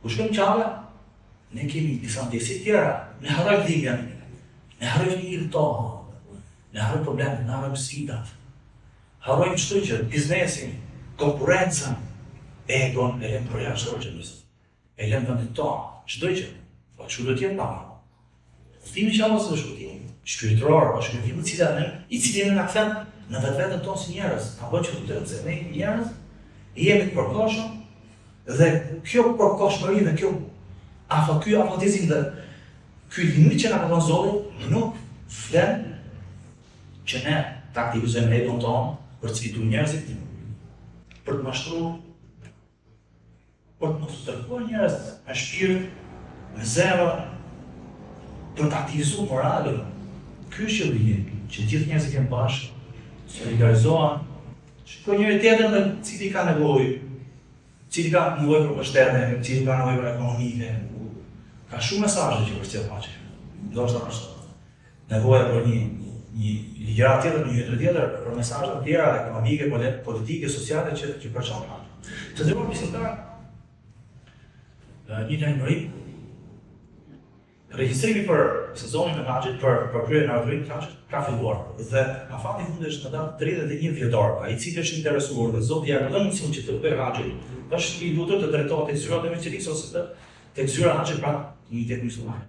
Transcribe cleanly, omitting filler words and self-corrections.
Ku shkojmë qave, ne kemi disa ndjesit tjera, ne harrojmë dhimbjen, ne harrojmë fëmijët tonë, ne harrojmë problemet, ne harrojmë sfidat, harrojmë çdo gjë, biznesin, konkurrencën, egon e lëmë për jashtë rrugës, e lëmë vendin tonë, çdo gjë, po çu do të jetë pa. Udhimi që mos është udhim shpirtëror, është udhimi i cili na kthen në vetveten tonë si njerëz, apo që do të thotë ne njerëz jemi të përkohshëm dhe kjo përkohshmëri dhe kjo ky afatizim dhe ky limit që na ka dhënë Zoti nuk flen që ne të aktivizojmë egon tonë për të sfiduar njerëzit, për të mashtruar, për të mos tërkuar njerëz me shpirt, me zemër, për të aktivizuar moralin. Ky është qëllimi, që gjithë njerëzit janë bashkë, solidarizohen, shikojnë njëri tjetrin dhe cili ka nevojë, cili ka nevojë për mbështetje, cili ka nevojë për ekonomike. Ka shumë mesazhe që përcjell paqe. Ndoshta është nevoja për një ligjërat tjetër, një jetë tjetër, për mesazhe të tjera ekonomike, politike, sociale që përçon paqe. Të nderuar besimtarë, një lajmëri. Regjistrimi për sezonin e haxhit për kryen e ardhurit të haxhit ka filluar dhe afati i fundit është në datë 31 dhjetor. Ai i cili është interesuar dhe Zoti ja ka dhënë mundësinë që të bëjë haxhin, është i lutur të drejtohet tek zyrat e Maqedonisë ose tek zyra haxhit pra një tet musliman.